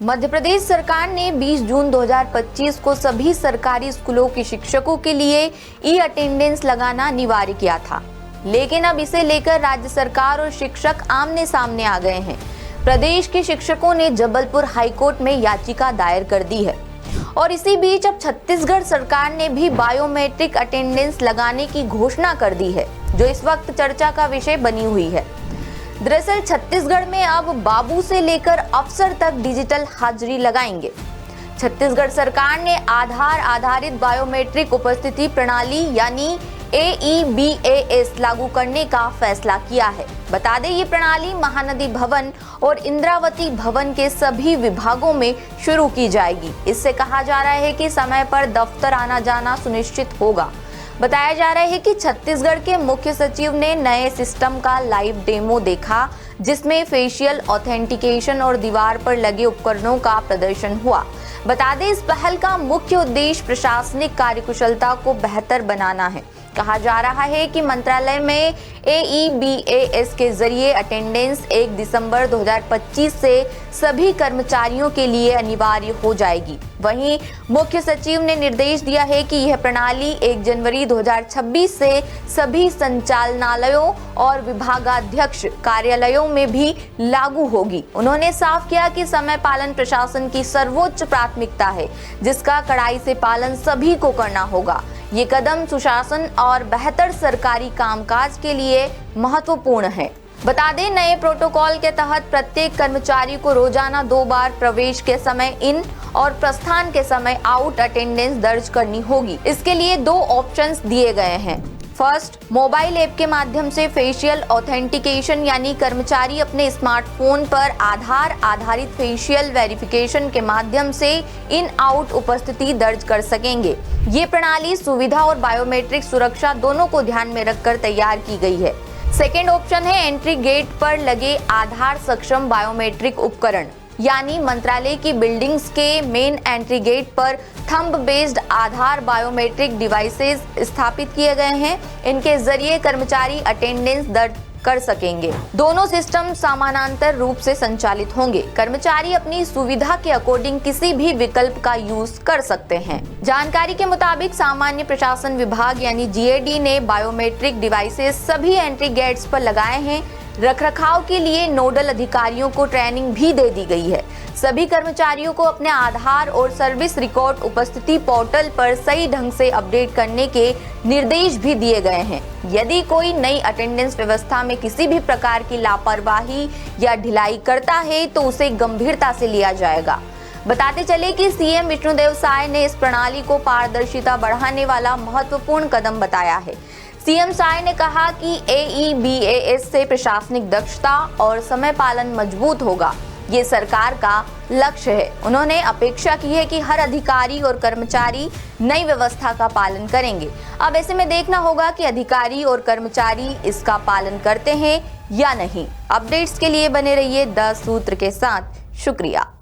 मध्य प्रदेश सरकार ने 20 जून 2025 को सभी सरकारी स्कूलों के शिक्षकों के लिए ई अटेंडेंस लगाना अनिवार्य किया था, लेकिन अब इसे लेकर राज्य सरकार और शिक्षक आमने सामने आ गए हैं। प्रदेश के शिक्षकों ने जबलपुर हाईकोर्ट में याचिका दायर कर दी है और इसी बीच अब छत्तीसगढ़ सरकार ने भी बायोमेट्रिक अटेंडेंस लगाने की घोषणा कर दी है, जो इस वक्त चर्चा का विषय बनी हुई है। दरअसल छत्तीसगढ़ में अब बाबू से लेकर अफसर तक डिजिटल हाजिरी लगाएंगे। छत्तीसगढ़ सरकार ने आधार आधारित बायोमेट्रिक उपस्थिति प्रणाली यानी AEBAS लागू करने का फैसला किया है। बता दें, ये प्रणाली महानदी भवन और इंद्रावती भवन के सभी विभागों में शुरू की जाएगी। इससे कहा जा रहा है कि समय पर दफ्तर आना जाना सुनिश्चित होगा। बताया जा रहा है कि छत्तीसगढ़ के मुख्य सचिव ने नए सिस्टम का लाइव डेमो देखा, जिसमें फेशियल ऑथेंटिकेशन और दीवार पर लगे उपकरणों का प्रदर्शन हुआ। बता दें, इस पहल का मुख्य उद्देश्य प्रशासनिक कार्यकुशलता को बेहतर बनाना है। कहा जा रहा है कि मंत्रालय में AEBAS के जरिए अटेंडेंस 1 दिसंबर 2025 से सभी कर्मचारियों के लिए अनिवार्य हो जाएगी। वहीं मुख्य सचिव ने निर्देश दिया है कि यह प्रणाली 1 जनवरी 2026 से सभी संचालनालयों और विभागाध्यक्ष कार्यालयों में भी लागू होगी। उन्होंने साफ किया कि समय पालन प्रशासन की सर्वोच्च प्राथमिकता है, जिसका कड़ाई से पालन सभी को करना होगा। ये कदम सुशासन और बेहतर सरकारी कामकाज के लिए महत्वपूर्ण है। बता दें, नए प्रोटोकॉल के तहत प्रत्येक कर्मचारी को रोजाना 2 बार प्रवेश के समय इन और प्रस्थान के समय आउट अटेंडेंस दर्ज करनी होगी। इसके लिए 2 ऑप्शंस दिए गए हैं। फर्स्ट, मोबाइल ऐप के माध्यम से फेशियल ऑथेंटिकेशन यानी कर्मचारी अपने स्मार्टफोन पर आधार आधारित फेशियल वेरिफिकेशन के माध्यम से इन आउट उपस्थिति दर्ज कर सकेंगे। ये प्रणाली सुविधा और बायोमेट्रिक सुरक्षा दोनों को ध्यान में रखकर तैयार की गई है। सेकेंड ऑप्शन है एंट्री गेट पर लगे आधार सक्षम बायोमेट्रिक उपकरण, यानी मंत्रालय की बिल्डिंग्स के मेन एंट्री गेट पर थंब बेस्ड आधार बायोमेट्रिक डिवाइसेस स्थापित किए गए हैं। इनके जरिए कर्मचारी अटेंडेंस दर्ज कर सकेंगे। दोनों सिस्टम समानांतर रूप से संचालित होंगे। कर्मचारी अपनी सुविधा के अकॉर्डिंग किसी भी विकल्प का यूज कर सकते हैं। जानकारी के मुताबिक सामान्य प्रशासन विभाग यानी GAD ने बायोमेट्रिक डिवाइसेस सभी एंट्री गेट्स पर लगाए हैं। रखरखाव के लिए नोडल अधिकारियों को ट्रेनिंग भी दे दी गई है। सभी कर्मचारियों को अपने आधार और सर्विस रिकॉर्ड उपस्थिति पोर्टल पर सही ढंग से अपडेट करने के निर्देश भी दिए गए हैं। यदि कोई नई अटेंडेंस व्यवस्था में किसी भी प्रकार की लापरवाही या ढिलाई करता है तो उसे गंभीरता से लिया जाएगा। बताते चले कि CM विष्णुदेव साय ने इस प्रणाली को पारदर्शिता बढ़ाने वाला महत्वपूर्ण कदम बताया है। CM साय ने कहा कि AEBAS से प्रशासनिक दक्षता और समय पालन मजबूत होगा। ये सरकार का लक्ष्य है। उन्होंने अपेक्षा की है कि हर अधिकारी और कर्मचारी नई व्यवस्था का पालन करेंगे। अब ऐसे में देखना होगा कि अधिकारी और कर्मचारी इसका पालन करते हैं या नहीं। अपडेट्स के लिए बने रहिए 10 सूत्र के साथ। शुक्रिया।